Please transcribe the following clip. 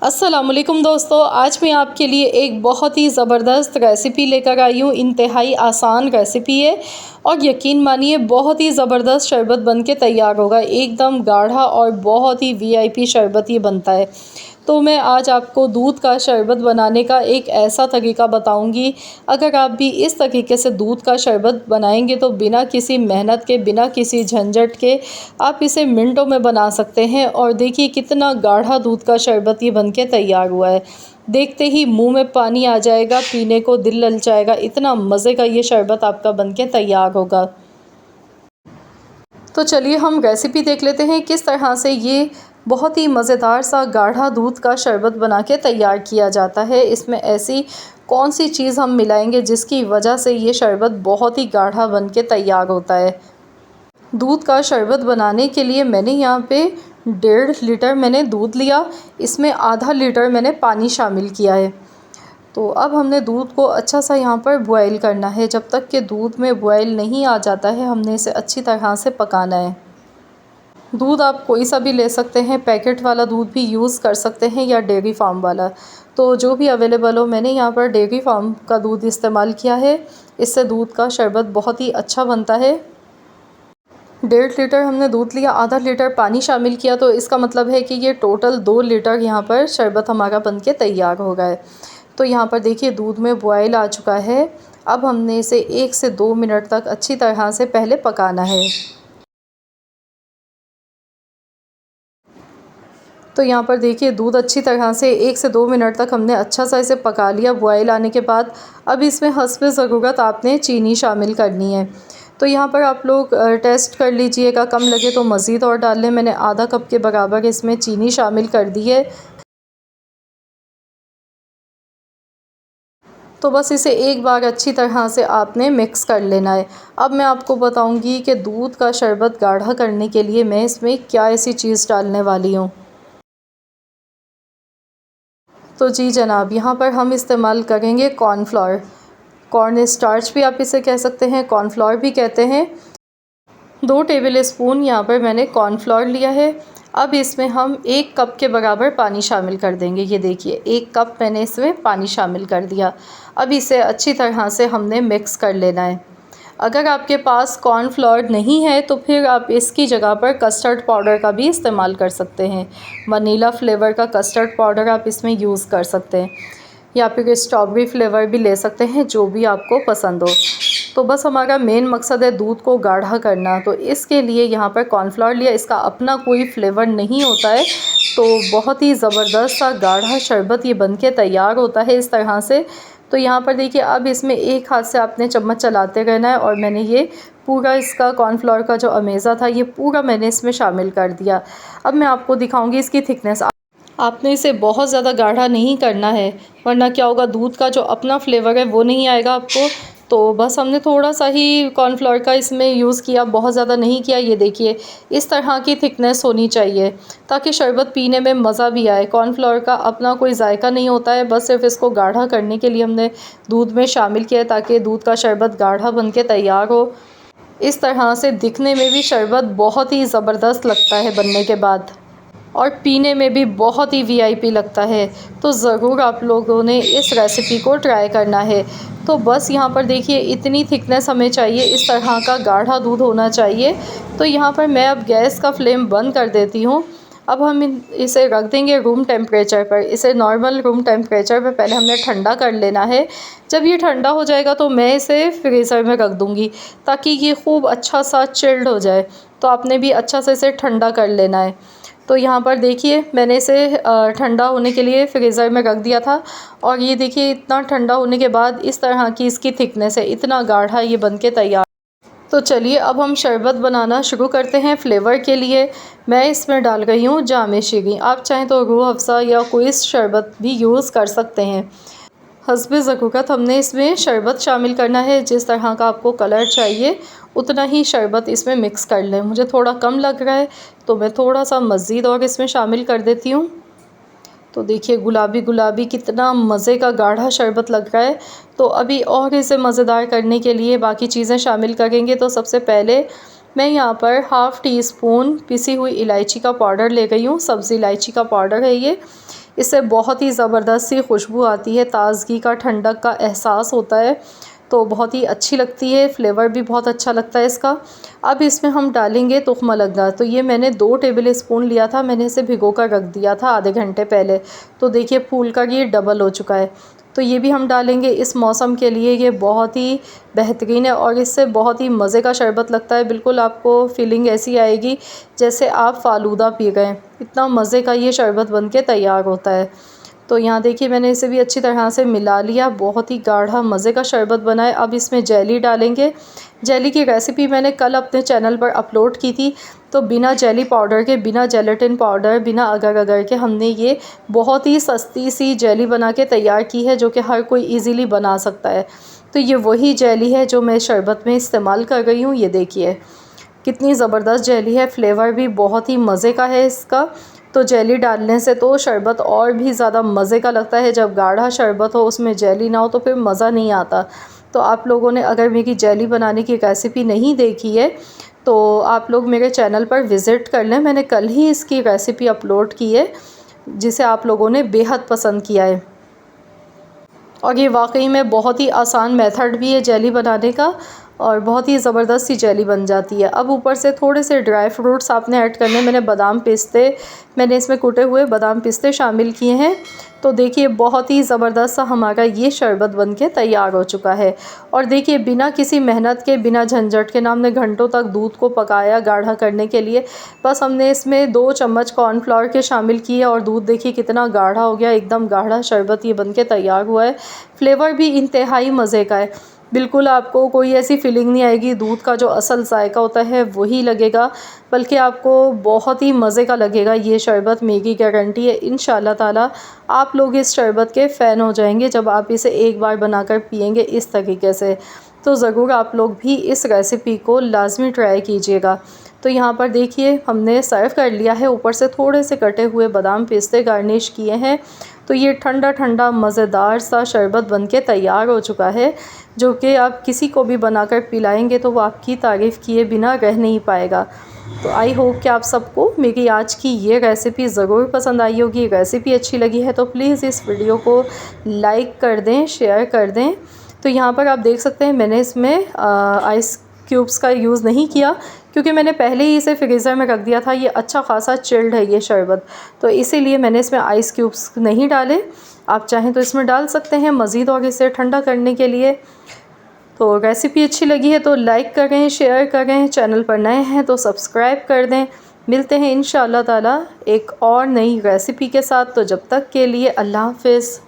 अस्सलामुअलैकुम दोस्तों, आज मैं आपके लिए एक बहुत ही ज़बरदस्त रेसिपी लेकर आई हूँ। इंतहाई आसान रेसिपी है और यकीन मानिए बहुत ही ज़बरदस्त शरबत बन के तैयार होगा। एकदम गाढ़ा और बहुत ही वीआईपी शरबत ये बनता है। तो मैं आज आपको दूध का शरबत बनाने का एक ऐसा तरीका बताऊंगी। अगर आप भी इस तरीके से दूध का शरबत बनाएंगे तो बिना किसी मेहनत के, बिना किसी झंझट के आप इसे मिनटों में बना सकते हैं। और देखिए कितना गाढ़ा दूध का शरबत ये बनके तैयार हुआ है। देखते ही मुंह में पानी आ जाएगा, पीने को दिल ललचाएगा। इतना मज़े का ये शरबत आपका बनके तैयार होगा। तो चलिए हम रेसिपी देख लेते हैं किस तरह से ये बहुत ही मज़ेदार सा गाढ़ा दूध का शरबत बना के तैयार किया जाता है। इसमें ऐसी कौन सी चीज़ हम मिलाएंगे जिसकी वजह से ये शरबत बहुत ही गाढ़ा बन के तैयार होता है। दूध का शरबत बनाने के लिए मैंने यहाँ पे 1.5 लीटर मैंने दूध लिया। इसमें आधा लीटर मैंने पानी शामिल किया है। तो अब हमने दूध को अच्छा सा यहाँ पर बॉयल करना है। जब तक कि दूध में बॉयल नहीं आ जाता है हमने इसे अच्छी तरह से पकाना है। दूध आप कोई सा भी ले सकते हैं, पैकेट वाला दूध भी यूज़ कर सकते हैं या डेयरी फार्म वाला, तो जो भी अवेलेबल हो। मैंने यहाँ पर डेयरी फार्म का दूध इस्तेमाल किया है। इससे दूध का शरबत बहुत ही अच्छा बनता है। 1.5 लीटर हमने दूध लिया, आधा लीटर पानी शामिल किया, तो इसका मतलब है कि ये टोटल 2 लीटर यहाँ पर शरबत हमारा बनके तैयार हो गया है। तो यहाँ पर देखिए दूध में बॉयल आ चुका है। अब हमने इसे 1 से 2 मिनट तक अच्छी तरह से पहले पकाना है। तो यहाँ पर देखिए दूध अच्छी तरह से 1 से 2 मिनट तक हमने अच्छा सा इसे पका लिया बॉयल आने के बाद। अब इसमें हस्बे ज़रूरत आपने चीनी शामिल करनी है। तो यहाँ पर आप लोग टेस्ट कर लीजिएगा, कम लगे तो मज़ीद और डाल लें। मैंने आधा कप के बराबर इसमें चीनी शामिल कर दी है। तो बस इसे एक बार अच्छी तरह से आपने मिक्स कर लेना है। अब मैं आपको बताऊंगी कि दूध का शरबत गाढ़ा करने के लिए मैं इसमें क्या ऐसी चीज़ डालने वाली हूँ। तो जी जनाब, यहाँ पर हम इस्तेमाल करेंगे कॉर्नफ्लोर। कॉर्न स्टार्च भी आप इसे कह सकते हैं, कॉर्नफ्लोर भी कहते हैं। 2 टेबल स्पून यहाँ पर मैंने कॉर्नफ्लोर लिया है। अब इसमें हम 1 कप के बराबर पानी शामिल कर देंगे। ये देखिए 1 कप मैंने इसमें पानी शामिल कर दिया। अब इसे अच्छी तरह से हमने मिक्स कर लेना है। अगर आपके पास कॉर्नफ्लोर नहीं है तो फिर आप इसकी जगह पर कस्टर्ड पाउडर का भी इस्तेमाल कर सकते हैं। वनीला फ्लेवर का कस्टर्ड पाउडर आप इसमें यूज़ कर सकते हैं या फिर स्ट्रॉबेरी फ्लेवर भी ले सकते हैं, जो भी आपको पसंद हो। तो बस हमारा मेन मकसद है दूध को गाढ़ा करना। तो इसके लिए यहाँ पर कॉर्नफ्लोर लिया। इसका अपना कोई फ्लेवर नहीं होता है, तो बहुत ही ज़बरदस्त सा गाढ़ा शरबत ये बनके तैयार होता है इस तरह से। तो यहाँ पर देखिए अब इसमें एक हाथ से आपने चम्मच चलाते रहना है और मैंने ये पूरा इसका कॉर्नफ्लोर का जो अमेज़ा था ये पूरा मैंने इसमें शामिल कर दिया। अब मैं आपको दिखाऊंगी इसकी थिकनेस। आपने इसे बहुत ज़्यादा गाढ़ा नहीं करना है, वरना क्या होगा, दूध का जो अपना फ्लेवर है वो नहीं आएगा आपको। तो बस हमने थोड़ा सा ही कॉर्नफ्लोर का इसमें यूज़ किया, बहुत ज़्यादा नहीं किया। ये देखिए इस तरह की थिकनेस होनी चाहिए ताकि शरबत पीने में मज़ा भी आए। कॉर्नफ्लोर का अपना कोई जायका नहीं होता है, बस सिर्फ इसको गाढ़ा करने के लिए हमने दूध में शामिल किया है ताकि दूध का शरबत गाढ़ा बन के तैयार हो। इस तरह से दिखने में भी शरबत बहुत ही ज़बरदस्त लगता है बनने के बाद, और पीने में भी बहुत ही वीआईपी लगता है। तो ज़रूर आप लोगों ने इस रेसिपी को ट्राई करना है। तो बस यहाँ पर देखिए इतनी थिकनेस हमें चाहिए, इस तरह का गाढ़ा दूध होना चाहिए। तो यहाँ पर मैं अब गैस का फ्लेम बंद कर देती हूँ। अब हम इसे रख देंगे रूम टेम्परेचर पर। इसे नॉर्मल रूम टेम्परेचर पर पहले हमने ठंडा कर लेना है। जब ये ठंडा हो जाएगा तो मैं इसे फ्रीज़र में रख दूँगी ताकि ये खूब अच्छा सा चिल्ड हो जाए। तो आपने भी अच्छा से इसे ठंडा कर लेना है। तो यहाँ पर देखिए मैंने इसे ठंडा होने के लिए फ्रीज़र में रख दिया था, और ये देखिए इतना ठंडा होने के बाद इस तरह की इसकी थिकनेस है, इतना गाढ़ा ये बनके तैयार। तो चलिए अब हम शरबत बनाना शुरू करते हैं। फ्लेवर के लिए मैं इसमें डाल रही हूँ जामे शीरी। आप चाहें तो रूह अफ़ज़ा या कोई शरबत भी यूज़ कर सकते हैं। हस्बे ज़रूरत हमने इसमें शरबत शामिल करना है। जिस तरह का आपको कलर चाहिए उतना ही शरबत इसमें मिक्स कर लें। मुझे थोड़ा कम लग रहा है तो मैं थोड़ा सा मज़ीद और इसमें शामिल कर देती हूँ। तो देखिए गुलाबी गुलाबी कितना मज़े का गाढ़ा शरबत लग रहा है। तो अभी और इसे मज़ेदार करने के लिए बाकी चीज़ें शामिल करेंगे। तो सबसे पहले मैं यहाँ पर हाफ़ टी स्पून पिसी हुई इलायची का पाउडर ले गई हूँ। सब्ज़ी इलायची का पाउडर है ये। इससे बहुत ही ज़बरदस्त सी खुशबू आती है, ताज़गी का, ठंडक का एहसास होता है, तो बहुत ही अच्छी लगती है। फ्लेवर भी बहुत अच्छा लगता है इसका। अब इसमें हम डालेंगे तुख्मलंगा। तो ये मैंने 2 टेबल स्पून लिया था, मैंने इसे भिगो कर रख दिया था आधे घंटे पहले। तो देखिए फूल का ये डबल हो चुका है। तो ये भी हम डालेंगे। इस मौसम के लिए ये बहुत ही बेहतरीन है और इससे बहुत ही मज़े का शरबत लगता है। बिल्कुल आपको फ़ीलिंग ऐसी आएगी जैसे आप फ़ालूदा पी गए। इतना मज़े का ये शरबत बन के तैयार होता है। तो यहाँ देखिए मैंने इसे भी अच्छी तरह से मिला लिया। बहुत ही गाढ़ा मज़े का शरबत बना है। अब इसमें जेली डालेंगे। जेली की रेसिपी मैंने कल अपने चैनल पर अपलोड की थी। तो बिना जेली पाउडर के, बिना जेलेटिन पाउडर, बिना अगर अगर के हमने ये बहुत ही सस्ती सी जेली बना के तैयार की है, जो कि हर कोई ईज़िली बना सकता है। तो ये वही जेली है जो मैं शरबत में इस्तेमाल कर रही हूँ। ये देखिए कितनी ज़बरदस्त जेली है। फ्लेवर भी बहुत ही मज़े का है इसका। तो जेली डालने से तो शरबत और भी ज़्यादा मज़े का लगता है। जब गाढ़ा शरबत हो उसमें जेली ना हो तो फिर मज़ा नहीं आता। तो आप लोगों ने अगर मेरी जेली बनाने की रेसिपी नहीं देखी है तो आप लोग मेरे चैनल पर विज़िट कर लें। मैंने कल ही इसकी रेसिपी अपलोड की है, जिसे आप लोगों ने बेहद पसंद किया है। और ये वाकई में बहुत ही आसान मेथड भी है जेली बनाने का और बहुत ही ज़बरदस्त सी जेली बन जाती है। अब ऊपर से थोड़े से ड्राई फ्रूट्स आपने ऐड करने। मैंने बादाम पिस्ते, मैंने इसमें कुटे हुए बादाम पिस्ते शामिल किए हैं। तो देखिए बहुत ही ज़बरदस्त सा हमारा ये शरबत बन के तैयार हो चुका है। और देखिए बिना किसी मेहनत के, बिना झंझट के ना हमने घंटों तक दूध को पकाया गाढ़ा करने के लिए। बस हमने इसमें 2 चम्मच कॉर्नफ्लावर के शामिल किए और दूध देखिए कितना गाढ़ा हो गया। एकदम गाढ़ा शरबत ये बन के तैयार हुआ है। फ्लेवर भी इंतहाई मज़े का है। बिल्कुल आपको कोई ऐसी फीलिंग नहीं आएगी, दूध का जो असल जायका होता है वही लगेगा, बल्कि आपको बहुत ही मज़े का लगेगा ये शरबत। मेरी गारंटी है इंशाल्लाह ताला आप लोग इस शरबत के फ़ैन हो जाएंगे जब आप इसे एक बार बनाकर पिएंगे इस तरीके से। तो ज़रूर आप लोग भी इस रेसिपी को लाजमी ट्राई कीजिएगा। तो यहाँ पर देखिए हमने सर्व कर लिया है। ऊपर से थोड़े से कटे हुए बादाम पिस्ते गार्निश किए हैं। तो ये ठंडा ठंडा मज़ेदार सा शरबत बनके तैयार हो चुका है, जो कि आप किसी को भी बनाकर पिलाएंगे तो वो आपकी तारीफ़ किए बिना रह नहीं पाएगा। तो आई होप कि आप सबको मेरी आज की ये रेसिपी ज़रूर पसंद आई होगी। रेसिपी अच्छी लगी है तो प्लीज़ इस वीडियो को लाइक कर दें, शेयर कर दें। तो यहाँ पर आप देख सकते हैं मैंने इसमें आइस क्यूब्स का यूज़ नहीं किया, क्योंकि मैंने पहले ही इसे फ्रीज़र में रख दिया था। ये अच्छा खासा चिल्ड है ये शरबत, तो इसीलिए मैंने इसमें आइस क्यूब्स नहीं डाले। आप चाहें तो इसमें डाल सकते हैं मज़ीद और इसे ठंडा करने के लिए। तो रेसिपी अच्छी लगी है तो लाइक करें, शेयर करें। चैनल पर नए हैं तो सब्सक्राइब कर दें। मिलते हैं इंशाअल्लाह ताला एक और नई रेसिपी के साथ। तो जब तक के लिए अल्लाह हाफ़िज़।